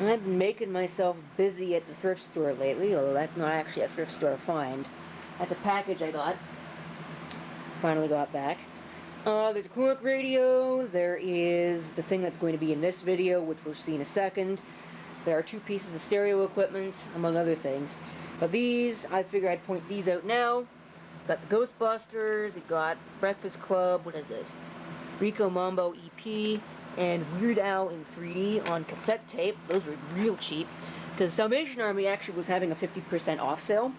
I've been making myself busy at the thrift store lately, although that's not actually a thrift store find. That's a package I got. Finally got back. There's a coolant radio, there is the thing that's going to be in this video, which we'll see in a second. There are 2 pieces of stereo equipment, among other things. But these, I figured I'd point these out now. Got the Ghostbusters, it got Breakfast Club, what is this? Rico Mambo EP, and Weird Al in 3D on cassette tape. Those were real cheap, because Salvation Army actually was having a 50% off sale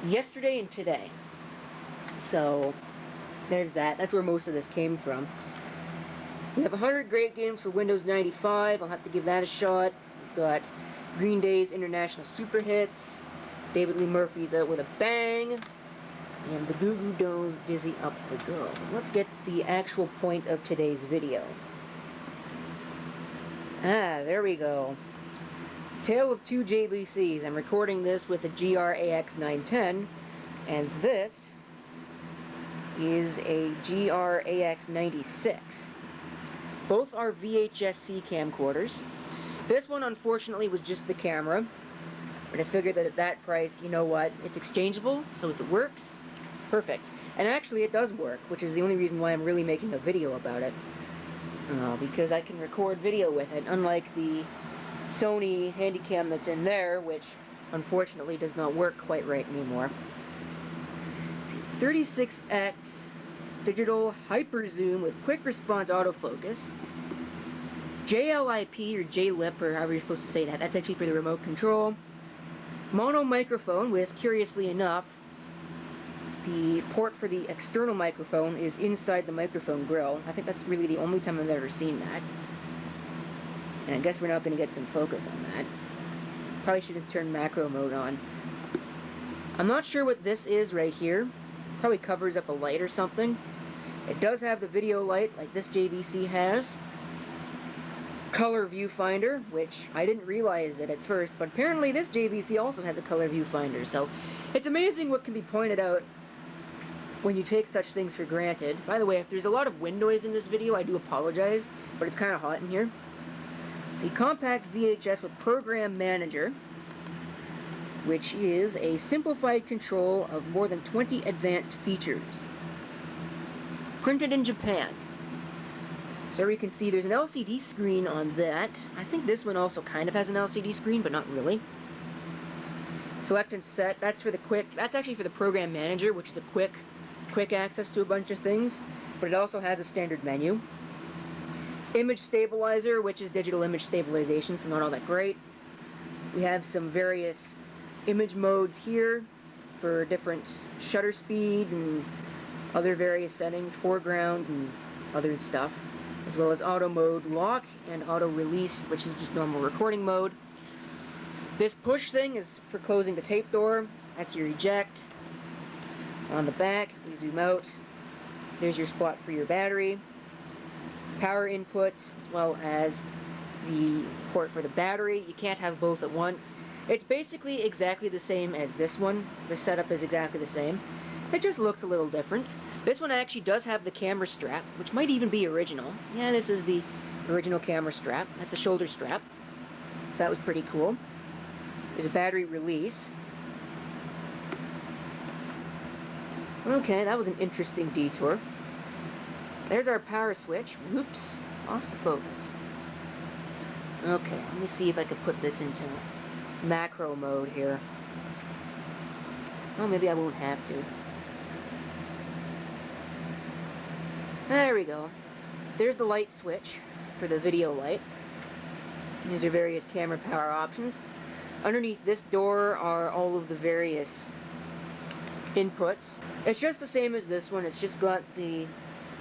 yesterday and today. So, there's that. That's where most of this came from. We have 100 great games for Windows 95. I'll have to give that a shot. We've got Green Day's International Super Hits, David Lee Murphy's Out with a Bang, and the Goo Goo Dolls' Dizzy Up the Girl. Let's get the actual point of today's video. There we go. Tale of 2 JVCs. I'm recording this with a GR-AX910, and this is a GR-AX96. Both are VHS-C camcorders. This one, unfortunately, was just the camera, but I figured that at that price, you know what, it's exchangeable, so if it works, perfect. And actually, it does work, which is the only reason why I'm really making a video about it. Because I can record video with it, unlike the Sony Handycam that's in there, which unfortunately does not work quite right anymore. Let's see, 36x digital hyper zoom with quick response autofocus. JLIP or JLIP, or however you're supposed to say that. That's actually for the remote control. Mono microphone with, curiously enough, the port for the external microphone is inside the microphone grill. I think that's really the only time I've ever seen that. And I guess we're not going to get some focus on that. Probably should have turned macro mode on. I'm not sure what this is right here. Probably covers up a light or something. It does have the video light like this JVC has. Color viewfinder, which I didn't realize it at first, but apparently this JVC also has a color viewfinder. So it's amazing what can be pointed out when you take such things for granted. By the way, if there's a lot of wind noise in this video, I do apologize, but it's kind of hot in here. See, compact VHS with Program Manager, which is a simplified control of more than 20 advanced features. Printed in Japan. So you can see there's an LCD screen on that. I think this one also kind of has an LCD screen, but not really. Select and set, that's actually for the Program Manager, which is a quick access to a bunch of things, but it also has a standard menu. Image stabilizer, which is digital image stabilization, so not all that great. We have some various image modes here for different shutter speeds and other various settings, foreground and other stuff, as well as auto mode lock and auto release, which is just normal recording mode. This push thing is for closing the tape door. That's your eject. On the back, if we zoom out, there's your spot for your battery. Power inputs, as well as the port for the battery. You can't have both at once. It's basically exactly the same as this one. The setup is exactly the same. It just looks a little different. This one actually does have the camera strap, which might even be original. Yeah, this is the original camera strap. That's the shoulder strap. So that was pretty cool. There's a battery release. Okay, that was an interesting detour. There's our power switch. Whoops, lost the focus. Okay, let me see if I can put this into macro mode here. Oh, maybe I won't have to. There we go. There's the light switch for the video light. These are various camera power options. Underneath this door are all of the various inputs. It's just the same as this one. It's just got the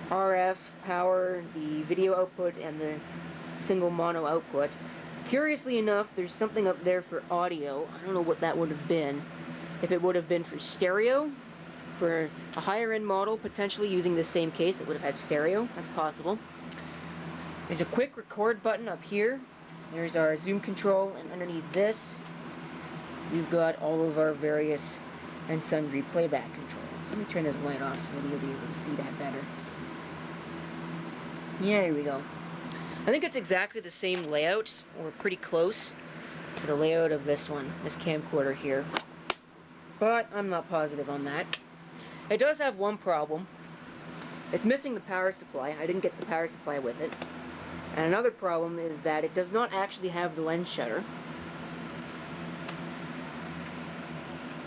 RF power, the video output, and the single mono output. Curiously enough, there's something up there for audio. I don't know what that would have been. If it would have been for stereo, for a higher end model, potentially using the same case, it would have had stereo. That's possible. There's a quick record button up here. There's our zoom control, and underneath this, we've got all of our various and sundry playback controls. Let me turn this light off so you'll be able to see that better. Yeah, here we go. I think it's exactly the same layout, or pretty close to the layout of this one, this camcorder here. But I'm not positive on that. It does have one problem. It's missing the power supply. I didn't get the power supply with it. And another problem is that it does not actually have the lens shutter.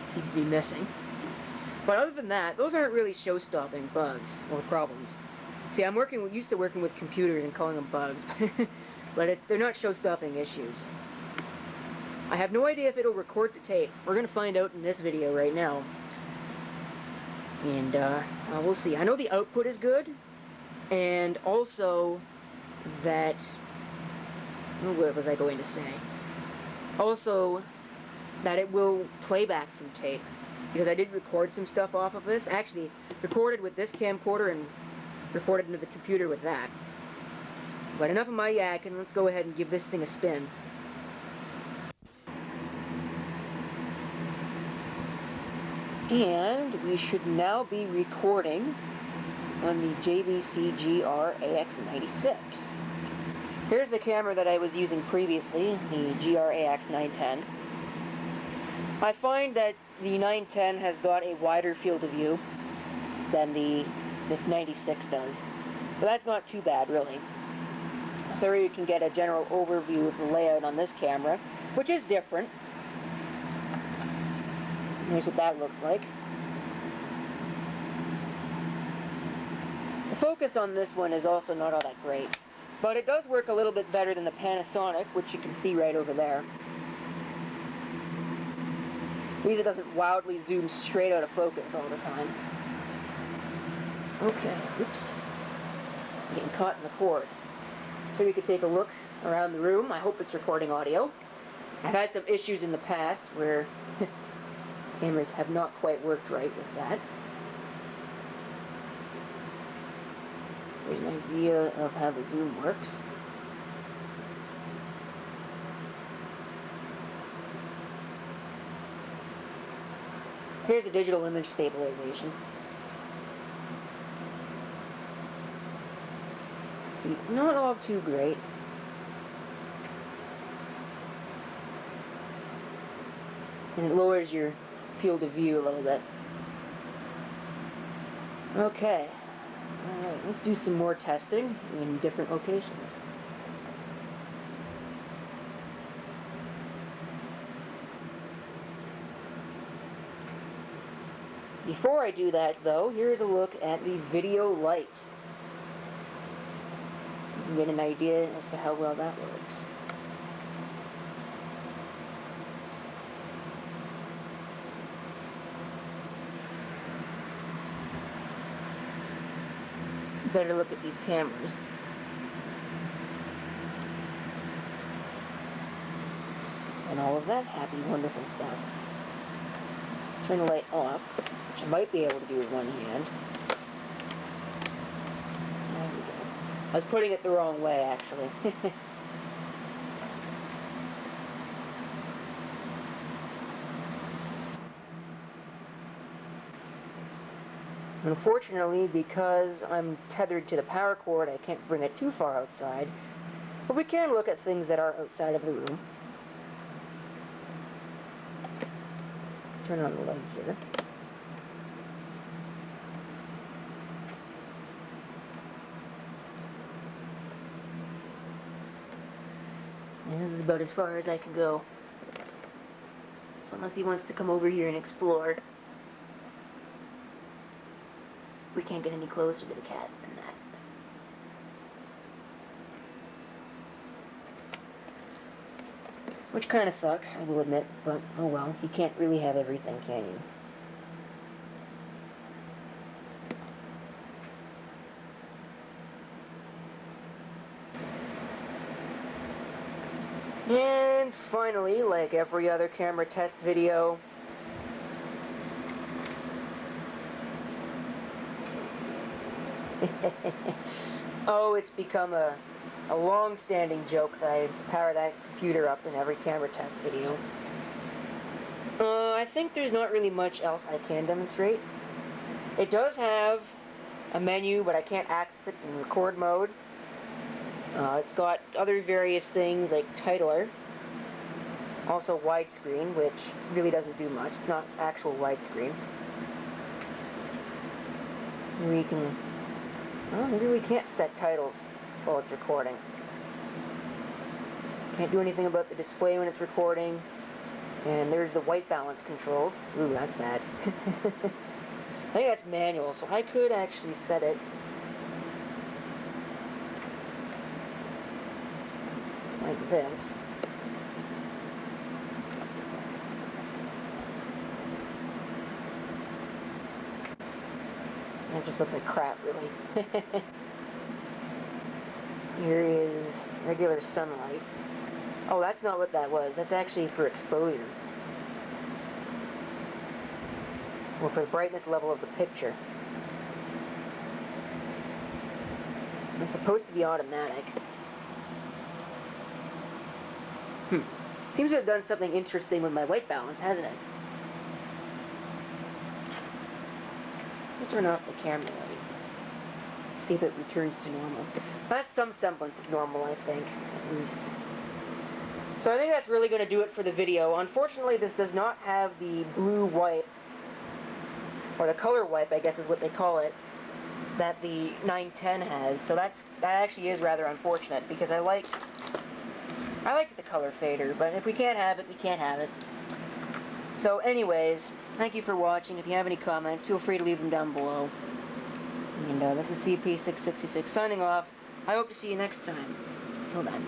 Seems to be missing. But other than that, those aren't really show-stopping bugs or problems. See, I'm used to working with computers and calling them bugs, but they're not show-stopping issues. I have no idea if it'll record the tape. We're going to find out in this video right now. And we'll see. I know the output is good, and also that... what was I going to say? Also, that it will play back from tape. Because I did record some stuff off of this. Actually, recorded with this camcorder and recorded into the computer with that. But enough of my yakking, let's go ahead and give this thing a spin. And we should now be recording on the JVC GR-AX96. Here's the camera that I was using previously, the GR-AX910. I find that the 910 has got a wider field of view than this 96 does. But that's not too bad, really. So there you can get a general overview of the layout on this camera, which is different. Here's what that looks like. The focus on this one is also not all that great, but it does work a little bit better than the Panasonic, which you can see right over there. At least it doesn't wildly zoom straight out of focus all the time. Okay, oops. I'm getting caught in the cord. So we could take a look around the room. I hope it's recording audio. I've had some issues in the past where cameras have not quite worked right with that. So there's an idea of how the zoom works. Here's a digital image stabilization. See, it's not all too great. And it lowers your field of view a little bit. Okay. Alright, let's do some more testing in different locations. Before I do that, though, here's a look at the video light. You can get an idea as to how well that works. Better look at these cameras. And all of that happy, wonderful stuff. Turn the light off, which I might be able to do with one hand. There we go. I was putting it the wrong way, actually. Unfortunately, because I'm tethered to the power cord, I can't bring it too far outside. But we can look at things that are outside of the room. Turn on the light here. And this is about as far as I can go. So unless he wants to come over here and explore, we can't get any closer to the cat than that. Which kind of sucks, I will admit, but oh well, you can't really have everything, can you? And finally, like every other camera test video, oh, it's become a long-standing joke that I power that computer up in every camera test video. I think there's not really much else I can demonstrate. It does have a menu, but I can't access it in record mode. It's got other various things like titler, also widescreen, which really doesn't do much. It's not actual widescreen. We can, well, maybe we can't set titles while it's recording. Can't do anything about the display when it's recording. And there's the white balance controls. Ooh, that's bad. I think that's manual, so I could actually set it like this. It just looks like crap, really. Here is regular sunlight. Oh, that's not what that was. That's actually for exposure. Or for the brightness level of the picture. It's supposed to be automatic. Seems to have done something interesting with my white balance, hasn't it? I'll turn off the camera light. See if it returns to normal. That's some semblance of normal, I think, at least. So I think that's really going to do it for the video. Unfortunately, this does not have the blue wipe, or the color wipe, I guess is what they call it, that the 910 has. So that actually is rather unfortunate, because I liked the color fader, but if we can't have it, we can't have it. So anyways, thank you for watching. If you have any comments, feel free to leave them down below. And this is CP666 signing off. I hope to see you next time. Until then.